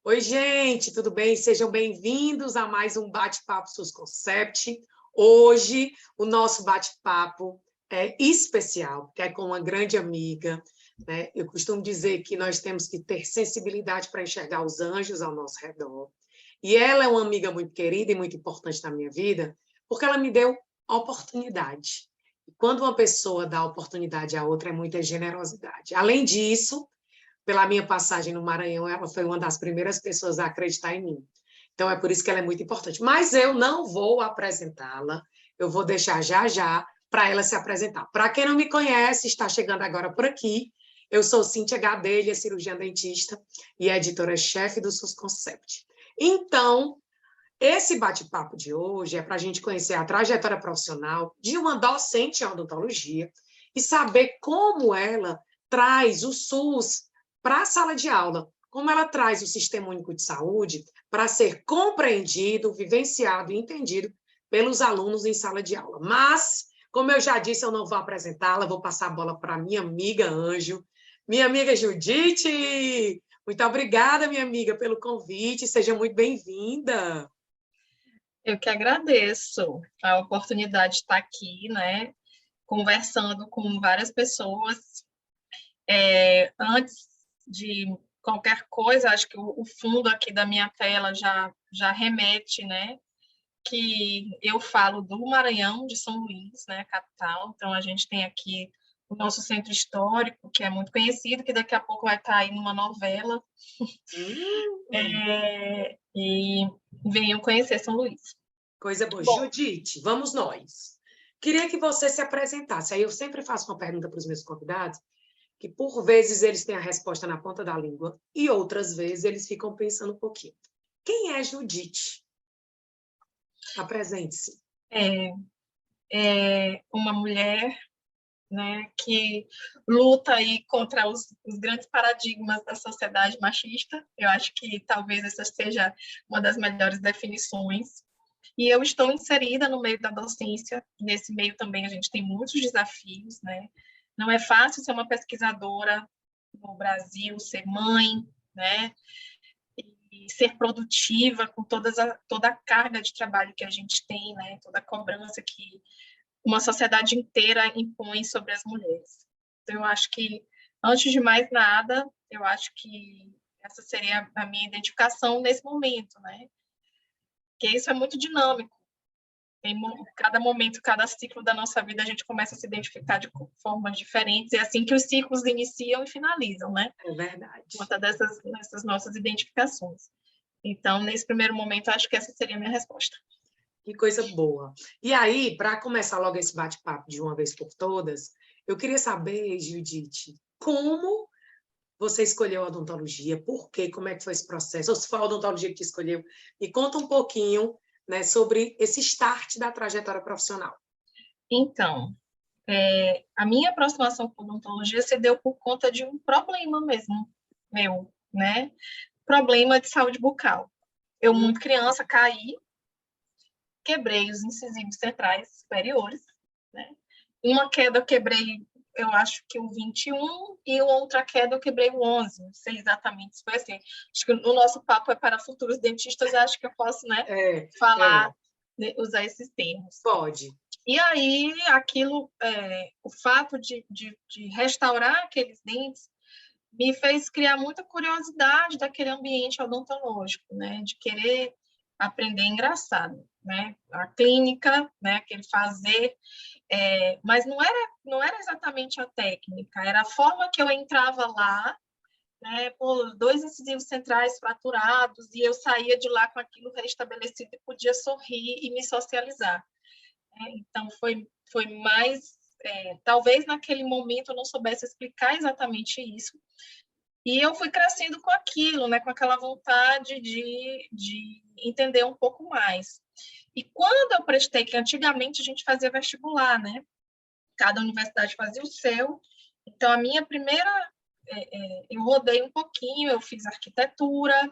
Oi, gente, tudo bem? Sejam bem-vindos a mais um Bate-Papo SUS Concept. Hoje, o nosso bate-papo é especial, porque é com uma grande amiga, né? Eu costumo dizer que nós temos que ter sensibilidade para enxergar os anjos ao nosso redor. E ela é uma amiga muito querida e muito importante na minha vida, porque ela me deu a oportunidade. E quando uma pessoa dá oportunidade à outra, é muita generosidade. Além disso, pela minha passagem no Maranhão, ela foi uma das primeiras pessoas a acreditar em mim. Então, é por isso que ela é muito importante. Mas eu não vou apresentá-la, eu vou deixar já já para ela se apresentar. Para quem não me conhece, está chegando agora por aqui, eu sou Cíntia Gadelha, cirurgiã dentista e editora-chefe do SUS Concept. Então, esse bate-papo de hoje é para a gente conhecer a trajetória profissional de uma docente em odontologia e saber como ela traz o SUS para a sala de aula, como ela traz o Sistema Único de Saúde para ser compreendido, vivenciado e entendido pelos alunos em sala de aula. Mas, como eu já disse, eu não vou apresentá-la, vou passar a bola para minha amiga Anjo, minha amiga Judite. Muito obrigada, minha amiga, pelo convite, seja muito bem-vinda. Eu que agradeço a oportunidade de estar aqui, né, conversando com várias pessoas. Antes de qualquer coisa, acho que o fundo aqui da minha tela já remete, né, que eu falo do Maranhão, de São Luís, né, capital. Então, a gente tem aqui o nosso centro histórico, que é muito conhecido, que daqui a pouco vai estar aí numa novela. E venham conhecer São Luís. Coisa boa. Bom, Judite, vamos nós. Queria que você se apresentasse. Aí eu sempre faço uma pergunta para os meus convidados, que por vezes eles têm a resposta na ponta da língua e outras vezes eles ficam pensando um pouquinho. Quem é Judite? Apresente-se. é uma mulher, né, que luta aí contra os grandes paradigmas da sociedade machista. Eu acho que talvez essa seja uma das melhores definições. E eu estou inserida no meio da docência. Nesse meio também a gente tem muitos desafios, né? Não é fácil ser uma pesquisadora no Brasil, ser mãe, né? E ser produtiva com toda a carga de trabalho que a gente tem, né? Toda a cobrança que uma sociedade inteira impõe sobre as mulheres. Então, eu acho que, antes de mais nada, eu acho que essa seria a minha identificação nesse momento, né? Porque isso é muito dinâmico. Em cada momento, cada ciclo da nossa vida, a gente começa a se identificar de formas diferentes. É assim que os ciclos iniciam e finalizam, né? É verdade. Conta dessas nossas identificações. Então, nesse primeiro momento, acho que essa seria a minha resposta. Que coisa boa. E aí, para começar logo esse bate-papo de uma vez por todas, eu queria saber, Judite, como você escolheu a odontologia? Por quê? Como é que foi esse processo? Ou se foi a odontologia que te escolheu? Me conta um pouquinho, né, sobre esse start da trajetória profissional. Então, a minha aproximação com a odontologia se deu por conta de um problema mesmo, meu, né? Problema de saúde bucal. Eu, muito criança, caí, quebrei os incisivos centrais superiores, né? Uma queda eu quebrei, eu acho que o 21, e outra queda eu quebrei o 11, não sei exatamente se foi assim. Acho que o nosso papo é para futuros dentistas, acho que eu posso, né, falar, né, usar esses termos. Pode. E aí, aquilo, o fato de restaurar aqueles dentes me fez criar muita curiosidade daquele ambiente odontológico, né? De querer aprender engraçado, né? A clínica, né? Aquele fazer, mas não era exatamente a técnica, era a forma que eu entrava lá, né? Por 2 incisivos centrais fraturados, e eu saía de lá com aquilo restabelecido e podia sorrir e me socializar. Então, foi mais... talvez naquele momento eu não soubesse explicar exatamente isso, e eu fui crescendo com aquilo, né, com aquela vontade de entender um pouco mais. E quando eu prestei, que antigamente a gente fazia vestibular, né? Cada universidade fazia o seu. Então, a minha primeira... eu rodei um pouquinho, eu fiz arquitetura,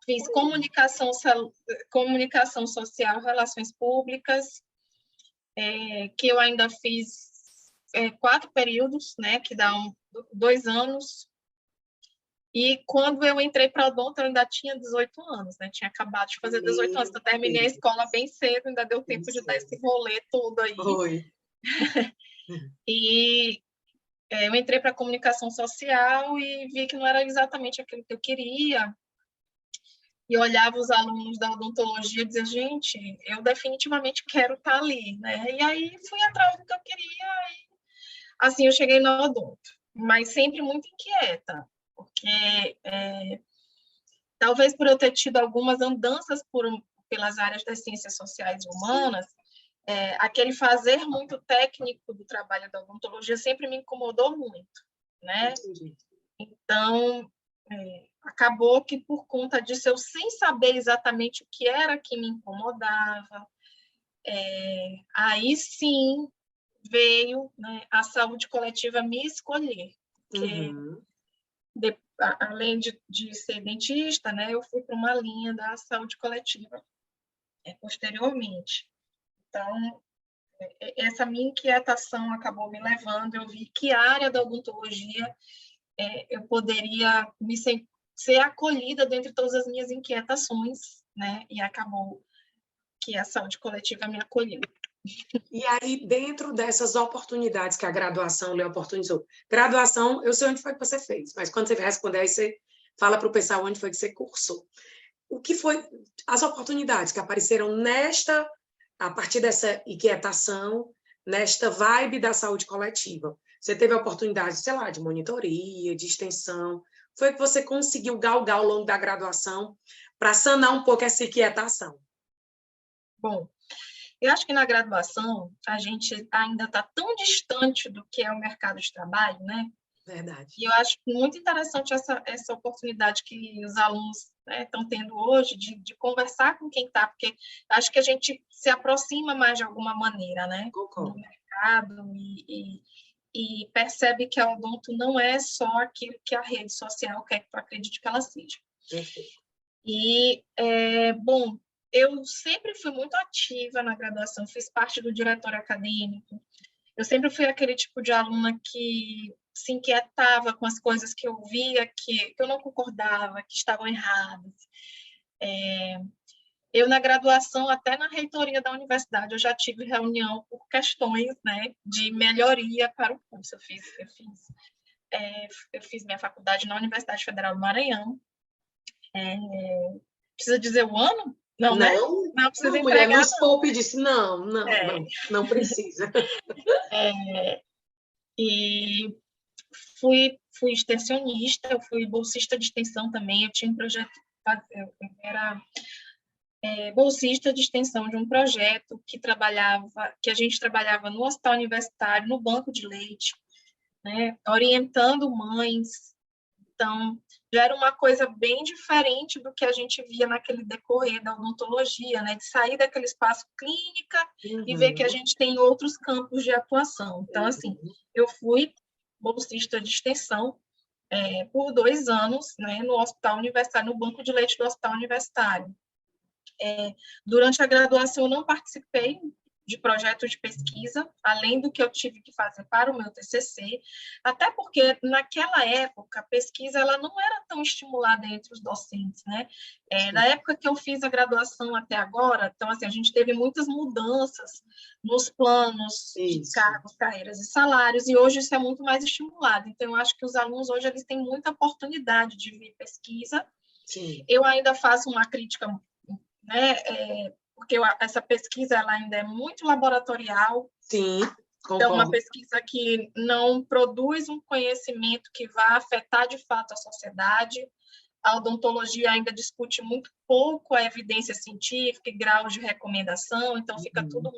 fiz comunicação social, relações públicas, que eu ainda fiz 4 períodos, né, que dá 2 anos. E quando eu entrei para odonto, eu ainda tinha 18 anos, né? Tinha acabado de fazer 18 anos. Então, eu terminei a escola bem cedo, ainda deu tempo de dar esse rolê todo aí. Foi. E eu entrei para comunicação social e vi que não era exatamente aquilo que eu queria. E eu olhava os alunos da odontologia e dizia, gente, eu definitivamente quero estar ali, né? E aí fui atrás do que eu queria e assim eu cheguei na odonto, mas sempre muito inquieta, porque talvez por eu ter tido algumas andanças pelas áreas das ciências sociais e humanas, aquele fazer muito técnico do trabalho da odontologia sempre me incomodou muito, né? Entendi. Então, acabou que por conta disso, eu sem saber exatamente o que era que me incomodava, aí sim veio, né, a saúde coletiva me escolher, porque além de ser dentista, né, eu fui para uma linha da saúde coletiva posteriormente. Então, essa minha inquietação acabou me levando, eu vi que a área da odontologia eu poderia ser acolhida dentre todas as minhas inquietações, né, e acabou que a saúde coletiva me acolheu. E aí, dentro dessas oportunidades que a graduação lhe oportunizou, graduação, eu sei onde foi que você fez, mas quando você responder, aí você fala para o pessoal onde foi que você cursou. O que foi as oportunidades que apareceram a partir dessa inquietação, nesta vibe da saúde coletiva? Você teve a oportunidade, sei lá, de monitoria, de extensão, foi que você conseguiu galgar ao longo da graduação para sanar um pouco essa inquietação? Bom, eu acho que na graduação a gente ainda está tão distante do que é o mercado de trabalho, né? Verdade. E eu acho muito interessante essa oportunidade que os alunos estão tendo hoje de conversar com quem está, porque acho que a gente se aproxima mais de alguma maneira, né? Concordo. Do mercado e percebe que a odonto não é só aquilo que a rede social quer que tu acredite que ela seja. Perfeito. E, bom, eu sempre fui muito ativa na graduação, fiz parte do diretório acadêmico, eu sempre fui aquele tipo de aluna que se inquietava com as coisas que eu via que eu não concordava, que estavam erradas. Eu, na graduação, até na reitoria da universidade, eu já tive reunião por questões, né, de melhoria para o curso. Eu fiz minha faculdade na Universidade Federal do Maranhão. Precisa dizer o ano? Não, né? Não precisa Não, mulher, não entregar, não. poupe disse, não precisa. E fui extensionista, eu fui bolsista de extensão também, eu tinha um projeto, eu era bolsista de extensão de um projeto que a gente trabalhava no hospital universitário, no banco de leite, né, orientando mães. Então, já era uma coisa bem diferente do que a gente via naquele decorrer da odontologia, né, de sair daquele espaço clínica e ver que a gente tem outros campos de atuação. Então, assim, eu fui bolsista de extensão por 2 anos, né, no hospital universitário, no banco de leite do hospital universitário. Durante a graduação, eu não participei de projetos de pesquisa, além do que eu tive que fazer para o meu TCC, até porque, naquela época, a pesquisa ela não era tão estimulada entre os docentes, né? Na época que eu fiz a graduação até agora, então, assim, a gente teve muitas mudanças nos planos de cargos, carreiras e salários, e hoje isso é muito mais estimulado. Então, eu acho que os alunos hoje eles têm muita oportunidade de vir pesquisa. Sim. Eu ainda faço uma crítica, né, porque essa pesquisa ela ainda é muito laboratorial. Sim, concordo. Então, uma pesquisa que não produz um conhecimento que vá afetar, de fato, a sociedade. A odontologia ainda discute muito pouco a evidência científica e graus de recomendação, então fica tudo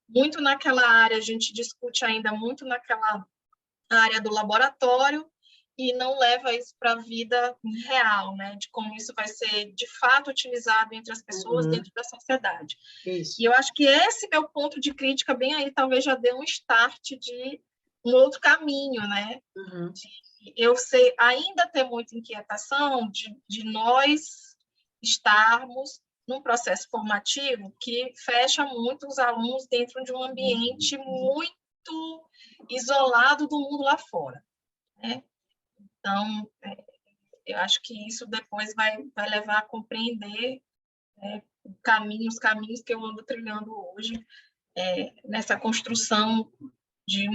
muito naquela área, a gente discute ainda muito naquela área do laboratório, e não leva isso para a vida real, né? De como isso vai ser, de fato, utilizado entre as pessoas, dentro da sociedade. Isso. E eu acho que esse meu ponto de crítica, bem aí, talvez já dê um start de um outro caminho, né? Eu sei, ainda ter muita inquietação de nós estarmos num processo formativo que fecha muito os alunos dentro de um ambiente muito isolado do mundo lá fora, né? Então, eu acho que isso depois vai levar a compreender, né, os caminhos que eu ando trilhando hoje, nessa construção de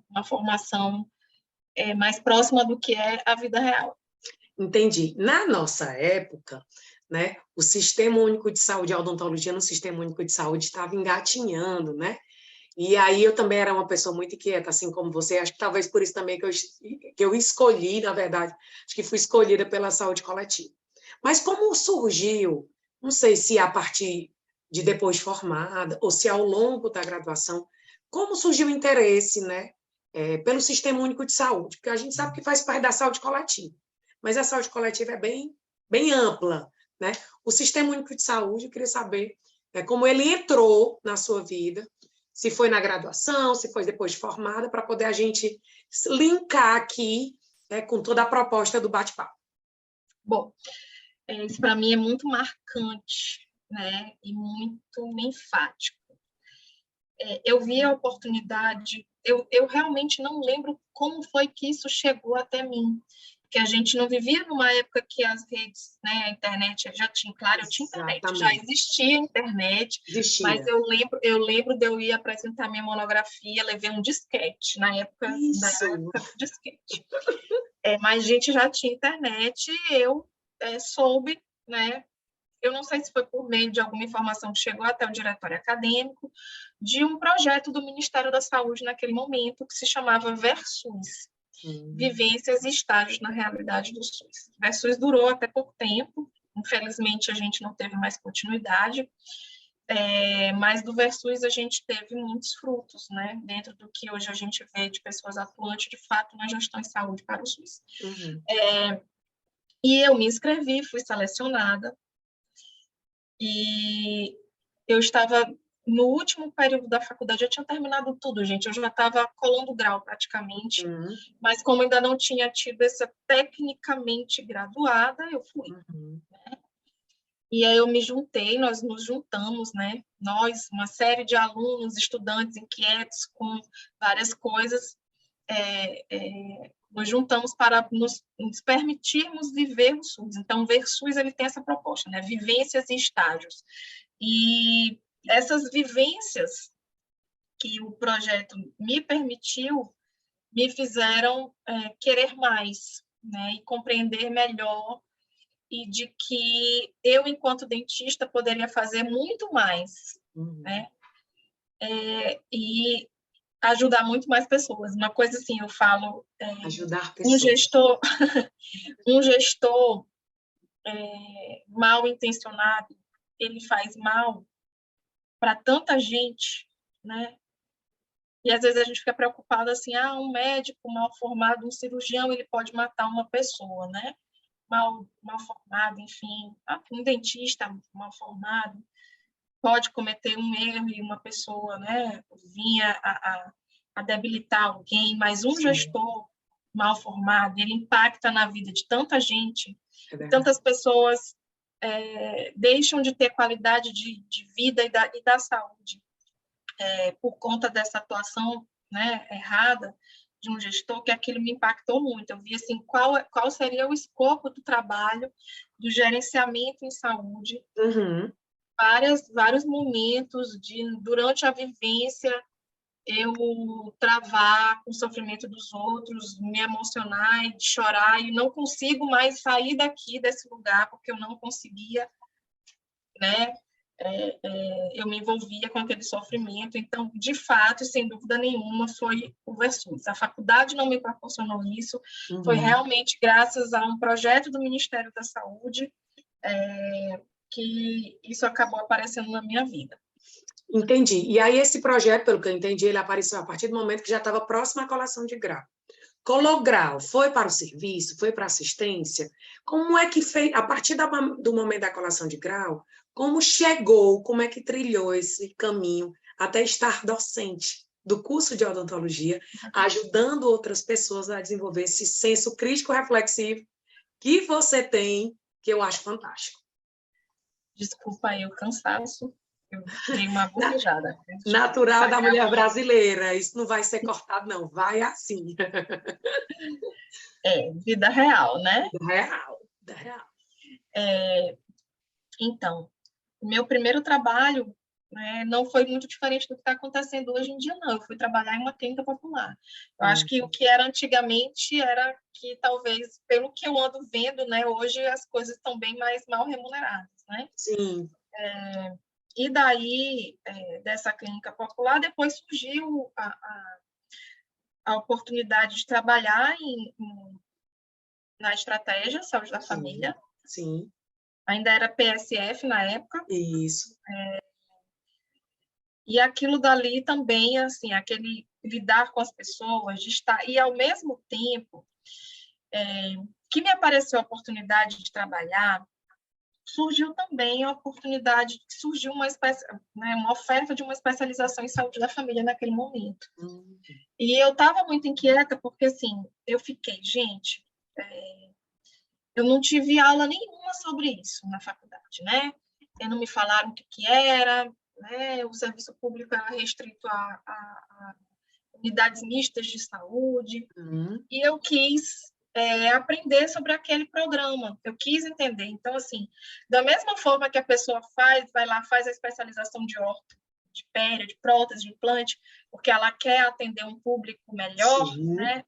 uma formação mais próxima do que é a vida real. Entendi. Na nossa época, né, o Sistema Único de Saúde, a odontologia no Sistema Único de Saúde estava engatinhando, né? E aí eu também era uma pessoa muito inquieta, assim como você. Acho que talvez por isso também que eu escolhi, na verdade, acho que fui escolhida pela saúde coletiva. Mas como surgiu, não sei se a partir de depois de formada ou se ao longo da graduação, como surgiu o interesse, né, pelo Sistema Único de Saúde? Porque a gente sabe que faz parte da saúde coletiva, mas a saúde coletiva é bem ampla, né? O Sistema Único de Saúde, eu queria saber como ele entrou na sua vida, se foi na graduação, se foi depois de formada, para poder a gente linkar aqui com toda a proposta do bate-papo. Bom, isso para mim é muito marcante, né? E muito enfático. Eu vi a oportunidade, eu realmente não lembro como foi que isso chegou até mim, porque a gente não vivia numa época que as redes, né, a internet já tinha, claro, eu tinha internet, já existia internet, mas eu lembro de eu ir apresentar minha monografia, levei um disquete, na época do disquete. Mas a gente já tinha internet e eu soube, né, eu não sei se foi por meio de alguma informação que chegou até o diretório acadêmico, de um projeto do Ministério da Saúde naquele momento, que se chamava VERSUS, Vivências e Estágios na Realidade do SUS. VERSUS durou até pouco tempo, infelizmente a gente não teve mais continuidade, mas do VERSUS a gente teve muitos frutos, né, dentro do que hoje a gente vê de pessoas atuantes, de fato, na gestão de saúde para o SUS. E eu me inscrevi, fui selecionada, e eu estava no último período da faculdade, eu tinha terminado tudo, gente, eu já estava colando grau praticamente, mas como ainda não tinha tido essa tecnicamente graduada, eu fui. Né? E aí eu me juntei, nós nos juntamos, né? Nós, uma série de alunos, estudantes inquietos com várias coisas, nos juntamos para nos permitirmos viver o SUS. Então, o VERSUS ele tem essa proposta, né? Vivências e estágios. E essas vivências que o projeto me permitiu, me fizeram querer mais, né? E compreender melhor, e de que eu, enquanto dentista, poderia fazer muito mais, né? E ajudar muito mais pessoas. Uma coisa assim, eu falo, ajudar pessoas. Um gestor mal intencionado, ele faz mal para tanta gente, né? E às vezes a gente fica preocupado assim, um médico mal formado, um cirurgião, ele pode matar uma pessoa, né? Mal formado, enfim, um dentista mal formado pode cometer um erro e uma pessoa, né, vinha a debilitar alguém, mas um gestor mal formado, ele impacta na vida de tanta gente, tantas pessoas deixam de ter qualidade de vida e da saúde por conta dessa atuação, né, errada de um gestor, que aquilo me impactou muito. Eu vi assim, qual seria o escopo do trabalho, do gerenciamento em saúde, vários momentos durante a vivência, eu travar com o sofrimento dos outros, me emocionar e chorar, e não consigo mais sair desse lugar, porque eu não conseguia, né? Eu me envolvia com aquele sofrimento. Então, de fato, sem dúvida nenhuma, foi o VERSUS. A faculdade não me proporcionou isso, foi realmente graças a um projeto do Ministério da Saúde que isso acabou aparecendo na minha vida. Entendi. E aí esse projeto, pelo que eu entendi, ele apareceu a partir do momento que já estava próximo à colação de grau. Colou grau, foi para o serviço, foi para a assistência? Como é que fez, a partir do momento da colação de grau, como chegou, como é que trilhou esse caminho até estar docente do curso de odontologia, ajudando outras pessoas a desenvolver esse senso crítico reflexivo que você tem, que eu acho fantástico? Desculpa aí o cansaço. Eu dei uma bocejada. Natural da mulher brasileira, isso não vai ser cortado, não, vai assim. Vida real, né? Vida real, vida real. Então, o meu primeiro trabalho, né, não foi muito diferente do que está acontecendo hoje em dia, não. Eu fui trabalhar em uma clínica popular. Eu acho que o que era antigamente era que, talvez, pelo que eu ando vendo, né, hoje as coisas estão bem mais mal remuneradas, né? Sim. E daí, dessa clínica popular, depois surgiu a oportunidade de trabalhar na estratégia Saúde da Família. Sim. Ainda era PSF na época. Isso. E aquilo dali também, assim, aquele lidar com as pessoas, de estar... E, ao mesmo tempo, que me apareceu a oportunidade de trabalhar, surgiu também a oportunidade, surgiu uma espécie, né, uma oferta de uma especialização em saúde da família naquele momento. E eu estava muito inquieta, porque, assim, eu fiquei, gente, eu não tive aula nenhuma sobre isso na faculdade, né? Não me falaram o que era, né? O serviço público era restrito a unidades mistas de saúde, e eu quis aprender sobre aquele programa, eu quis entender. Então, assim, da mesma forma que a pessoa vai lá, faz a especialização de orto, de pério, de prótese, de implante, porque ela quer atender um público melhor, né?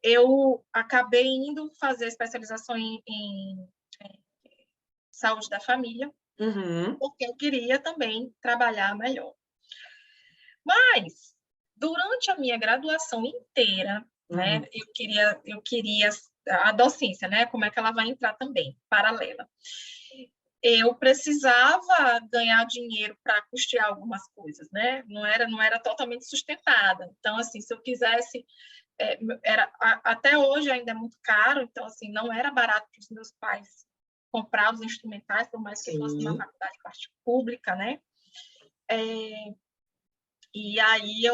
Eu acabei indo fazer especialização em saúde da família, porque eu queria também trabalhar melhor. Mas, durante a minha graduação inteira, né, eu queria a docência, né, como é que ela vai entrar também, paralela. Eu precisava ganhar dinheiro para custear algumas coisas, né? Não era totalmente sustentada. Então, assim, se eu quisesse, até hoje ainda é muito caro, então, assim, não era barato para os meus pais comprar os instrumentais, por mais que fosse uma faculdade pública, né? E aí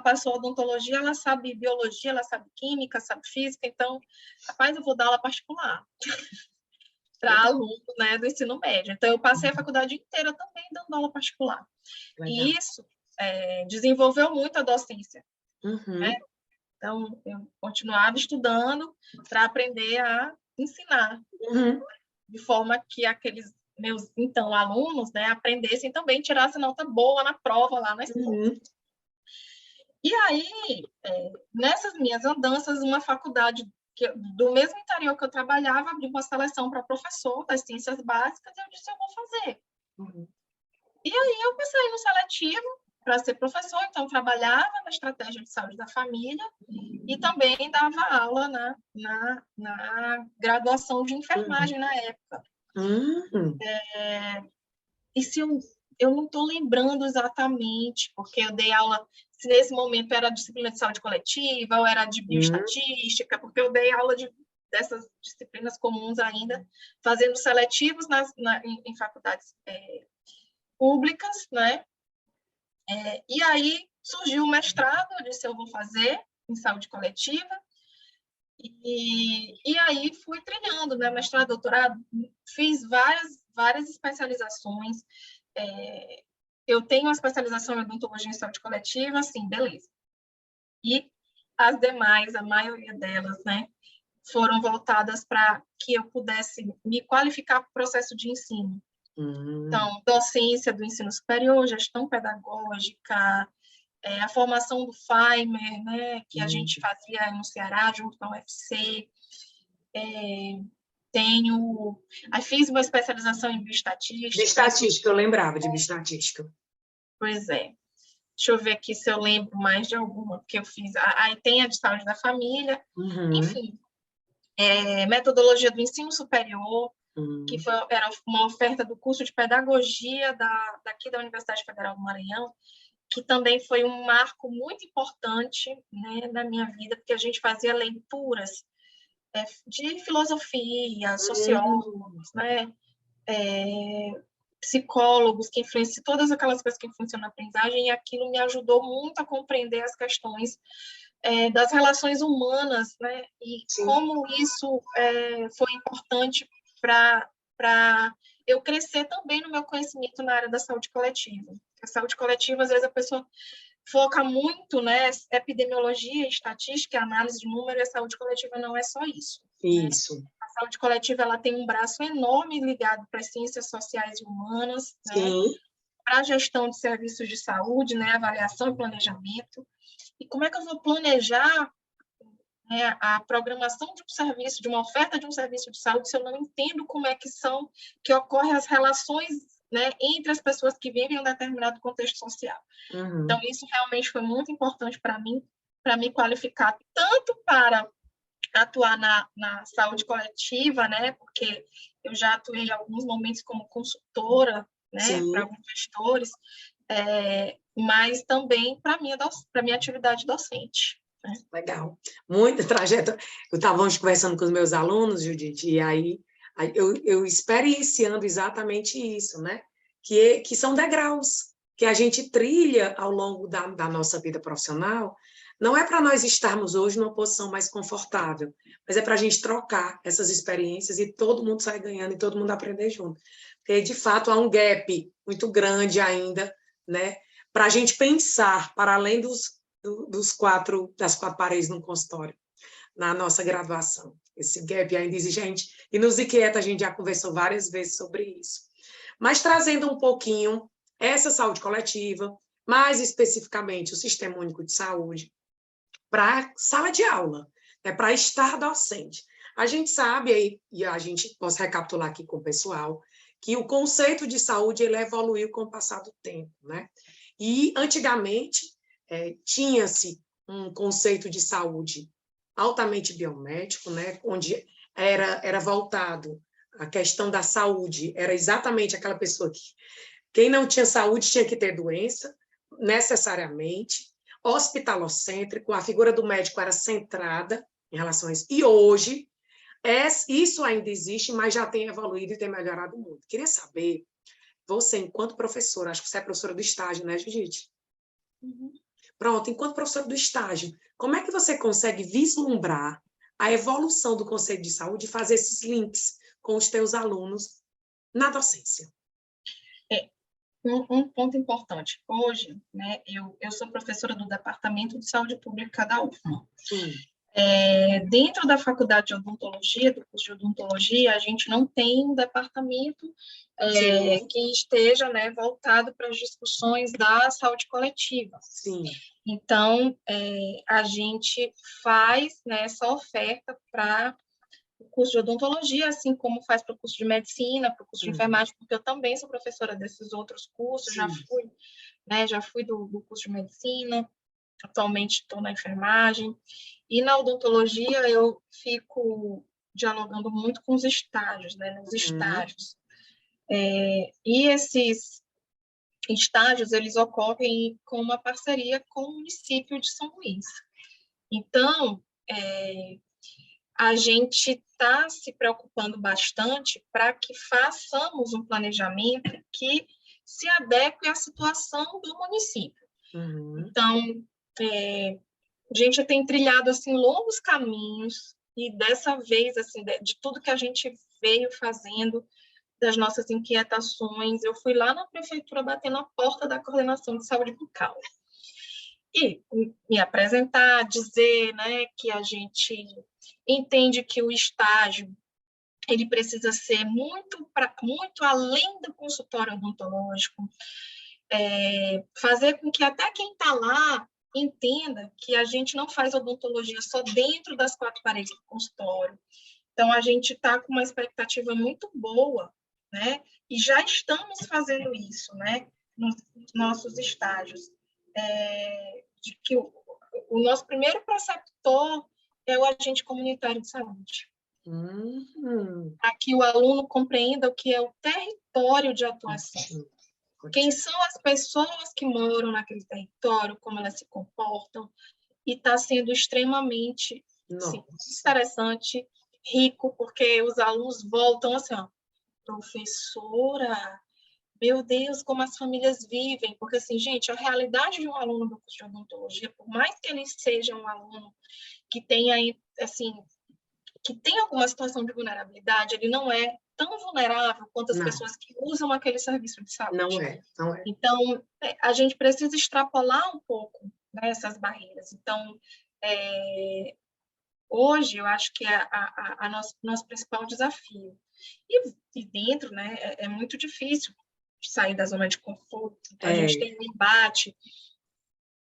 passou odontologia, ela sabe biologia, ela sabe química, sabe física, então, rapaz, eu vou dar aula particular para aluno, né, do ensino médio. Então, eu passei a faculdade inteira também dando aula particular. Legal. E isso desenvolveu muito a docência. Né? Então, eu continuava estudando para aprender a ensinar, de forma que aqueles meus, então, alunos, né, aprendessem também, tirassem nota boa na prova lá na escola. E aí, nessas minhas andanças, uma faculdade do mesmo interior que eu trabalhava abriu uma seleção para professor das ciências básicas, e eu disse, eu vou fazer. E aí eu passei no seletivo para ser professor, então trabalhava na estratégia de saúde da família e também dava aula na graduação de enfermagem na época. E se eu não estou lembrando exatamente, porque eu dei aula, se nesse momento era disciplina de saúde coletiva ou era de bioestatística, porque eu dei aula dessas disciplinas comuns ainda, fazendo seletivos em faculdades públicas, né? E aí surgiu o mestrado, eu disse, eu vou fazer em saúde coletiva, e aí fui treinando, né? Mestrado, doutorado, fiz várias especializações. Eu tenho uma especialização em odontologia em saúde coletiva, assim, beleza. E as demais, a maioria delas, né, foram voltadas para que eu pudesse me qualificar para o processo de ensino. Então, docência do ensino superior, gestão pedagógica, a formação do Faimer, né, que a gente fazia no Ceará, junto com a UFC. Aí fiz uma especialização em bioestatística. Bioestatística, eu lembrava de bioestatística. Pois é. Deixa eu ver aqui se eu lembro mais de alguma, porque eu fiz. Aí tem a de saúde da família, enfim. Metodologia do ensino superior, que era uma oferta do curso de pedagogia daqui da Universidade Federal do Maranhão, que também foi um marco muito importante, né, na minha vida, porque a gente fazia leituras de filosofia, sociólogos, né, psicólogos que influenciam todas aquelas coisas que influenciam na aprendizagem, e aquilo me ajudou muito a compreender as questões das relações humanas, né, e como isso foi importante para para eu crescer também no meu conhecimento na área da saúde coletiva. A saúde coletiva, às vezes, a pessoa foca muito, né, epidemiologia, estatística, análise de número, e a saúde coletiva não é só isso. Isso. Né? A saúde coletiva ela tem um braço enorme ligado para as ciências sociais e humanas, né, para a gestão de serviços de saúde, né, avaliação e planejamento. E como é que eu vou planejar, né, a programação de um serviço, de uma oferta de um serviço de saúde, se eu não entendo como é que ocorrem as relações, né, entre as pessoas que vivem em um determinado contexto social. Então, isso realmente foi muito importante para me qualificar, tanto para atuar na saúde coletiva, né, porque eu já atuei em alguns momentos como consultora, né, para alguns gestores, mas também para minha atividade docente. Né? Legal. Muito trajeto. Eu estava hoje conversando com os meus alunos, Judite, e aí eu experienciando exatamente isso, né? Que são degraus que a gente trilha ao longo da nossa vida profissional. Não é para nós estarmos hoje numa posição mais confortável, mas é para a gente trocar essas experiências e todo mundo sair ganhando e todo mundo aprender junto. Porque, de fato, há um gap muito grande ainda, né? Para a gente pensar para além das quatro paredes no consultório, na nossa graduação. Esse gap ainda exigente e nos inquieta, a gente já conversou várias vezes sobre isso. Mas trazendo um pouquinho essa saúde coletiva, mais especificamente o Sistema Único de Saúde, para a sala de aula, né, para estar docente. A gente sabe, e a gente posso recapitular aqui com o pessoal, que o conceito de saúde ele evoluiu com o passar do tempo. Né? E, antigamente, tinha-se um conceito de saúde altamente biomédico, né, onde era voltado a questão da saúde, era exatamente aquela pessoa que quem não tinha saúde tinha que ter doença, necessariamente, hospitalocêntrico, a figura do médico era centrada em relação a isso. E hoje, isso ainda existe, mas já tem evoluído e tem melhorado muito. Queria saber, você, enquanto professora, acho que você é professora do estágio, né, Judite? Pronto, enquanto professora do estágio, como é que você consegue vislumbrar a evolução do conceito de saúde e fazer esses links com os teus alunos na docência? Um ponto importante. Hoje, né, eu sou professora do Departamento de Saúde Pública da UFMA. Dentro da faculdade de odontologia, do curso de odontologia, a gente não tem um departamento que esteja, né, voltado para as discussões da saúde coletiva. Sim. Então, a gente faz, né, essa oferta para o curso de odontologia, assim como faz para o curso de medicina, para o curso de enfermagem, porque eu também sou professora desses outros cursos, já fui do curso de medicina, atualmente estou na enfermagem, e na odontologia eu fico dialogando muito com os estágios, né, nos estágios. E esses estágios, eles ocorrem com uma parceria com o município de São Luís. Então, a gente está se preocupando bastante para que façamos um planejamento que se adeque à situação do município. Então, a gente tem trilhado assim, longos caminhos e dessa vez, assim, de tudo que a gente veio fazendo, das nossas inquietações, eu fui lá na prefeitura bater na porta da coordenação de saúde bucal. E me apresentar, dizer, né, que a gente entende que o estágio ele precisa ser muito além do consultório odontológico, fazer com que até quem está lá entenda que a gente não faz odontologia só dentro das quatro paredes do consultório. Então, a gente está com uma expectativa muito boa, né? E já estamos fazendo isso, né? Nos nossos estágios. De que o nosso primeiro preceptor é o agente comunitário de saúde. Para que o aluno compreenda o que é o território de atuação. Quem são as pessoas que moram naquele território, como elas se comportam, e está sendo extremamente interessante, rico, porque os alunos voltam assim, ó, professora, meu Deus, como as famílias vivem, porque assim, gente, a realidade de um aluno do curso de odontologia, por mais que ele seja um aluno que tenha, assim, que tem alguma situação de vulnerabilidade, ele não é tão vulnerável quanto as Não, pessoas que usam aquele serviço de saúde. não é, não é. Então, a gente precisa extrapolar um pouco, né, essas barreiras. Então, hoje, eu acho que é nosso principal desafio. E dentro, né, é muito difícil sair da zona de conforto. Então, a gente tem um embate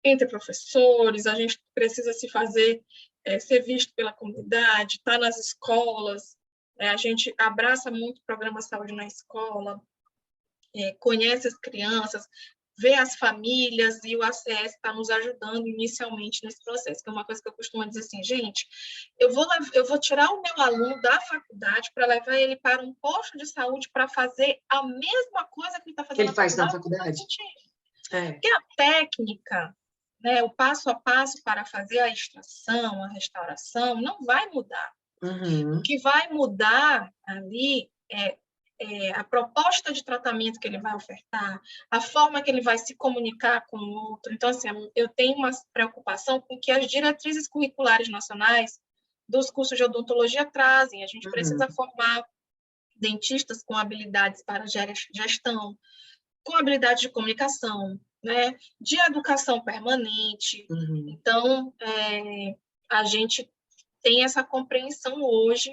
entre professores, a gente precisa se fazer, ser visto pela comunidade, estar nas escolas, a gente abraça muito o programa Saúde na Escola, conhece as crianças, vê as famílias, e o ACS está nos ajudando inicialmente nesse processo, que é uma coisa que eu costumo dizer assim, gente, eu vou tirar o meu aluno da faculdade para levar ele para um posto de saúde para fazer a mesma coisa que ele está fazendo Que ele faz na faculdade? Porque a técnica, né, o passo a passo para fazer a extração, a restauração, não vai mudar. Uhum. O que vai mudar ali é a proposta de tratamento que ele vai ofertar, a forma que ele vai se comunicar com o outro. Então, assim, eu tenho uma preocupação com que as diretrizes curriculares nacionais dos cursos de odontologia trazem. A gente precisa formar dentistas com habilidades para gestão, com habilidade de comunicação, né, de educação permanente. Então, a gente tem essa compreensão hoje,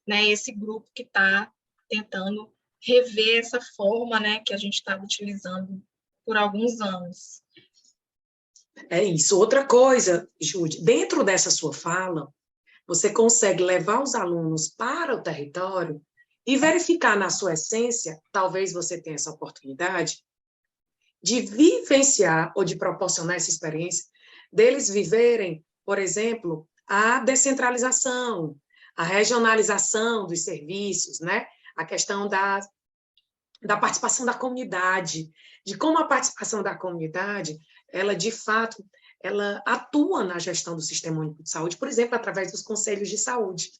né, esse grupo que está tentando rever essa forma, né, que a gente estava utilizando por alguns anos. É isso. Outra coisa, Júlia, dentro dessa sua fala, você consegue levar os alunos para o território e verificar na sua essência, talvez você tenha essa oportunidade, de vivenciar ou de proporcionar essa experiência, deles viverem, por exemplo, a descentralização, a regionalização dos serviços, né? A questão da participação da comunidade, de como a participação da comunidade, ela, de fato, ela atua na gestão do Sistema Único de Saúde, por exemplo, através dos conselhos de saúde.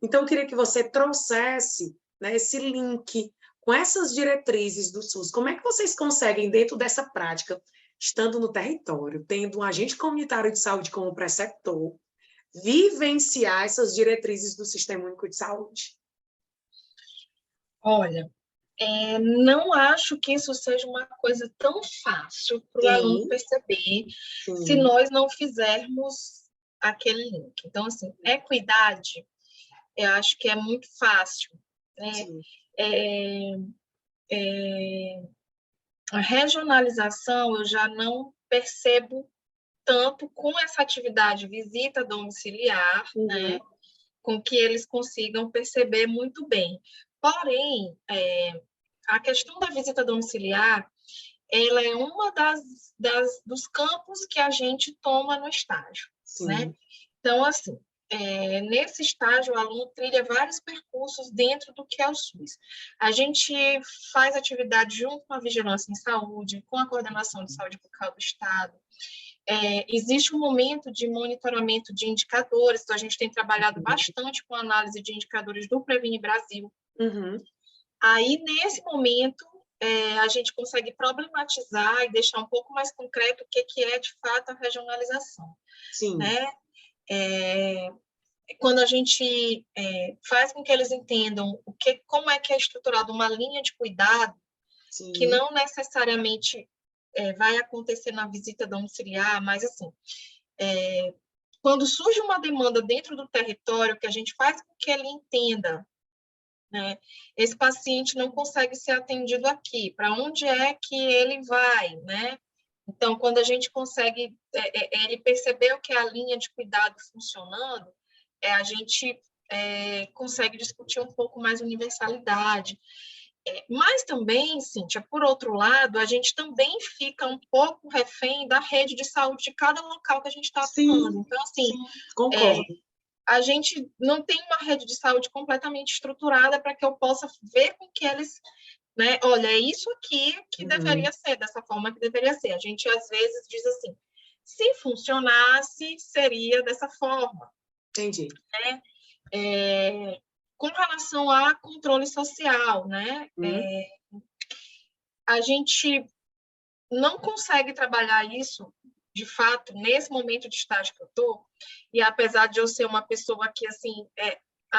Então, eu queria que você trouxesse, né, esse link com essas diretrizes do SUS. Como é que vocês conseguem, dentro dessa prática, estando no território, tendo um agente comunitário de saúde como preceptor, vivenciar essas diretrizes do Sistema Único de Saúde? Olha, não acho que isso seja uma coisa tão fácil para o aluno perceber se nós não fizermos aquele link. Então, assim, equidade, eu acho que é muito fácil, né? A regionalização eu já não percebo tanto com essa atividade visita domiciliar, né? Com que eles consigam perceber muito bem. Porém, a questão da visita domiciliar, ela é uma dos campos que a gente toma no estágio, né? Então, assim, nesse estágio, o aluno trilha vários percursos dentro do que é o SUS. A gente faz atividade junto com a Vigilância em Saúde, com a Coordenação de Saúde Bucal do Estado. Existe um momento de monitoramento de indicadores, então a gente tem trabalhado bastante com a análise de indicadores do Previne Brasil. Aí, nesse momento, a gente consegue problematizar e deixar um pouco mais concreto o que é, de fato, a regionalização. Né? Quando a gente faz com que eles entendam como é que é estruturada uma linha de cuidado, que não necessariamente vai acontecer na visita domiciliar, mas, assim, quando surge uma demanda dentro do território, que a gente faz com que ele entenda, né, esse paciente não consegue ser atendido aqui, para onde é que ele vai, né? Então, quando a gente consegue ele perceber o que é a linha de cuidado funcionando, a gente consegue discutir um pouco mais universalidade. Mas também, Cíntia, por outro lado, a gente também fica um pouco refém da rede de saúde de cada local que a gente está atuando. Então, assim, concordo. A gente não tem uma rede de saúde completamente estruturada para que eu possa ver com que eles, né, olha, é isso aqui que deveria ser, dessa forma que deveria ser. A gente, às vezes, diz assim, se funcionasse, seria dessa forma. Entendi. Né? Com relação a controle social, né? A gente não consegue trabalhar isso, de fato, nesse momento de estágio que eu estou, e apesar de eu ser uma pessoa que, assim,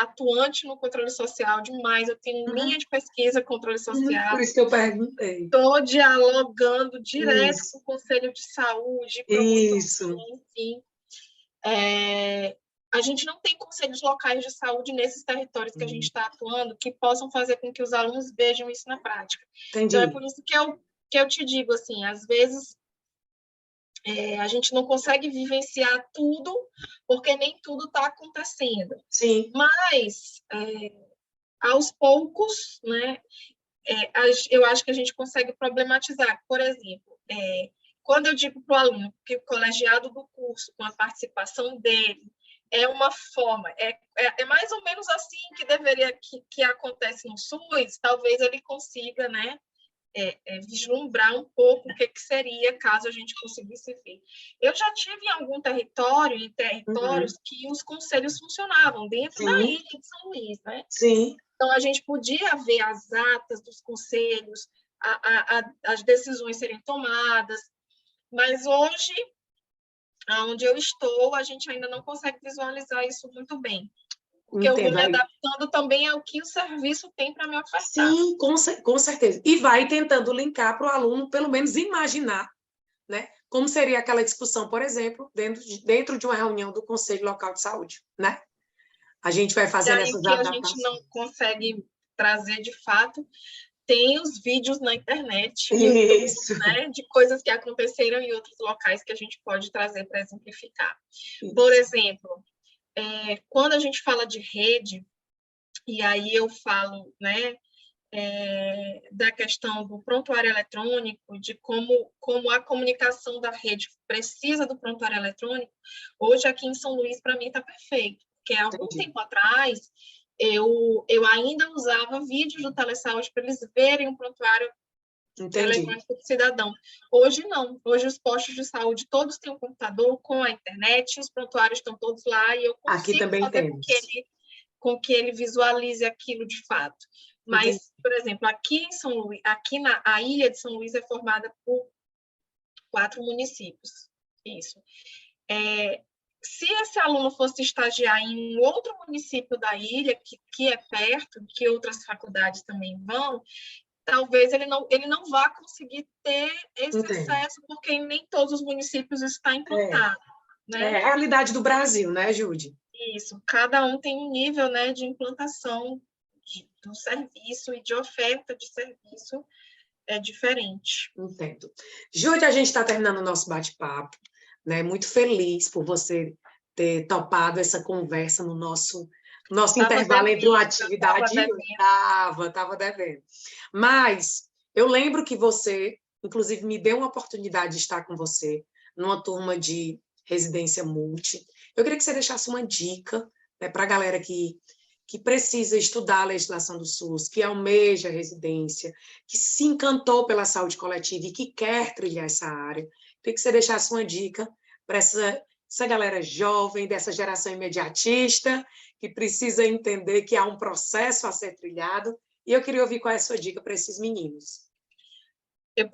atuante no controle social demais, eu tenho linha de pesquisa controle social. Por isso que eu perguntei. Estou dialogando direto Isso. com o Conselho de Saúde, promoção, Isso. enfim. A gente não tem conselhos locais de saúde nesses territórios que a gente está atuando que possam fazer com que os alunos vejam isso na prática. Entendi. Então, é por isso que eu te digo, assim, às vezes a gente não consegue vivenciar tudo, porque nem tudo está acontecendo. Sim. Mas, aos poucos, né, eu acho que a gente consegue problematizar. Por exemplo, quando eu digo para o aluno que o colegiado do curso, com a participação dele, é uma forma, é mais ou menos assim que deveria que acontece no SUS, talvez ele consiga, né, vislumbrar um pouco o que seria caso a gente conseguisse ver. Eu já tive em algum território, em territórios que os conselhos funcionavam dentro da ilha de São Luís, né? Sim. Então, a gente podia ver as atas dos conselhos, as decisões serem tomadas, mas hoje, onde eu estou, a gente ainda não consegue visualizar isso muito bem. Porque eu vou me adaptando também ao que o serviço tem para me ofertar. Sim, com certeza. E vai tentando linkar para o aluno, pelo menos imaginar, né, como seria aquela discussão, por exemplo, dentro de uma reunião do Conselho Local de Saúde, né? A gente vai fazendo essas adaptações. Que a gente não consegue trazer de fato, tem os vídeos na internet, Isso. né, de coisas que aconteceram em outros locais que a gente pode trazer para exemplificar. Isso. Por exemplo, quando a gente fala de rede, e aí eu falo, né, da questão do prontuário eletrônico, de como a comunicação da rede precisa do prontuário eletrônico, hoje aqui em São Luís, para mim, está perfeito. Porque há algum tempo atrás, eu ainda usava vídeos do Telesaúde para eles verem o prontuário eletrônico do cidadão. Hoje não. Hoje os postos de saúde todos têm um computador com a internet, os prontuários estão todos lá e eu consigo fazer com que ele visualize aquilo de fato. Mas, por exemplo, aqui em São Luís, a ilha de São Luís é formada por 4 municípios. Isso. Se esse aluno fosse estagiar em um outro município da ilha, que é perto, que outras faculdades também vão, talvez ele não vá conseguir ter esse acesso, porque nem todos os municípios está implantado. Né? É a realidade do Brasil, né, Jude? Isso. Cada um tem um nível, né, de implantação do serviço e de oferta de serviço diferente. Entendo. Jude, a gente está terminando o nosso bate-papo, né? Muito feliz por você ter topado essa conversa no nosso intervalo entre uma atividade e outra. Estava devendo. Mas eu lembro que você, inclusive, me deu uma oportunidade de estar com você numa turma de residência multi. Eu queria que você deixasse uma dica, né, para a galera que precisa estudar a legislação do SUS, que almeja a residência, que se encantou pela saúde coletiva e que quer trilhar essa área. Eu queria que você deixasse uma dica para essa galera jovem, dessa geração imediatista, que precisa entender que há um processo a ser trilhado, e eu queria ouvir qual é a sua dica para esses meninos. Eu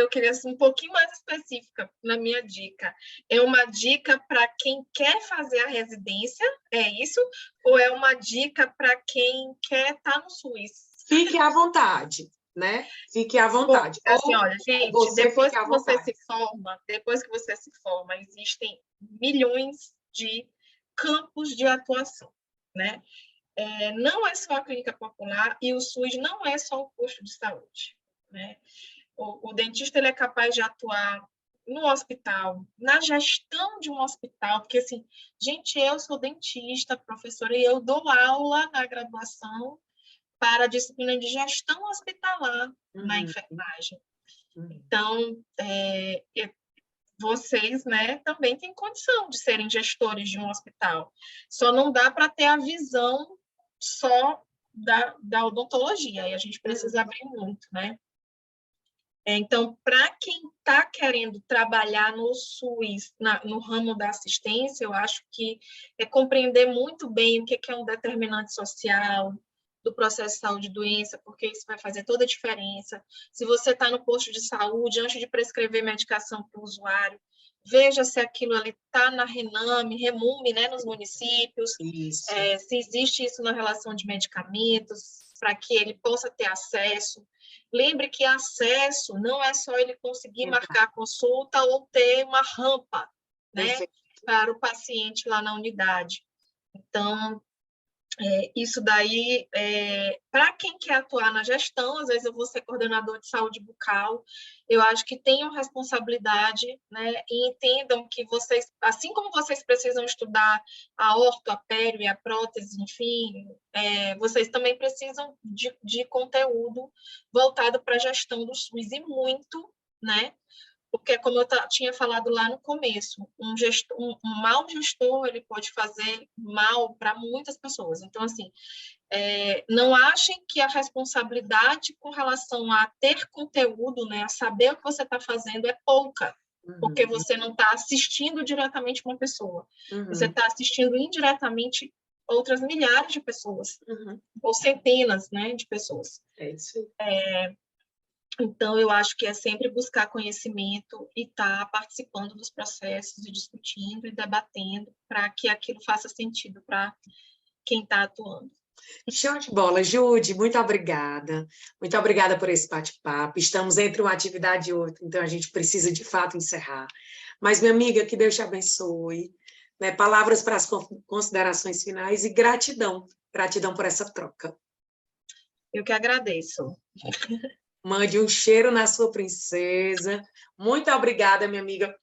queria ser um pouquinho mais específica na minha dica. É uma dica para quem quer fazer a residência, é isso? Ou é uma dica para quem quer estar no SUS? Fique à vontade, né? Fique à vontade. Assim, olha, gente, depois que você se forma, existem milhões de campos de atuação, né? Não é só a clínica popular e o SUS não é só o posto de saúde, né? O dentista ele é capaz de atuar no hospital, na gestão de um hospital, porque assim, gente, eu sou dentista, professora, e eu dou aula na graduação para a disciplina de gestão hospitalar na enfermagem. Então, vocês, né, também têm condição de serem gestores de um hospital. Só não dá para ter a visão só da odontologia, aí a gente precisa abrir muito, né? Então, para quem está querendo trabalhar no SUS, no ramo da assistência, eu acho que é compreender muito bem o que é um determinante social do processo de saúde e doença, porque isso vai fazer toda a diferença. Se você está no posto de saúde, antes de prescrever medicação para o usuário, veja se aquilo ali está na RENAME, REMUME, né, nos municípios, se existe isso na relação de medicamentos, para que ele possa ter acesso. Lembre que acesso não é só ele conseguir marcar a consulta ou ter uma rampa, né, para o paciente lá na unidade. Então, isso daí, para quem quer atuar na gestão, às vezes eu vou ser coordenador de saúde bucal, eu acho que tenham responsabilidade, né, e entendam que vocês, assim como vocês precisam estudar a orto, a pério e a prótese, enfim, vocês também precisam de conteúdo voltado para a gestão do SUS, e muito, né, porque, como eu tinha falado lá no começo, um mau gestor ele pode fazer mal para muitas pessoas. Então, assim, não achem que a responsabilidade com relação a ter conteúdo, né, a saber o que você está fazendo é pouca, porque você não está assistindo diretamente uma pessoa. Você está assistindo indiretamente outras milhares de pessoas, ou centenas, né, de pessoas. É isso. Então, eu acho que é sempre buscar conhecimento e estar participando dos processos e discutindo e debatendo para que aquilo faça sentido para quem está atuando. Show de bola. Jude, muito obrigada. Muito obrigada por esse bate-papo. Estamos entre uma atividade e outra, então a gente precisa, de fato, encerrar. Mas, minha amiga, que Deus te abençoe. Né? Palavras para as considerações finais e gratidão. Gratidão por essa troca. Eu que agradeço. Mande um cheiro na sua princesa. Muito obrigada, minha amiga.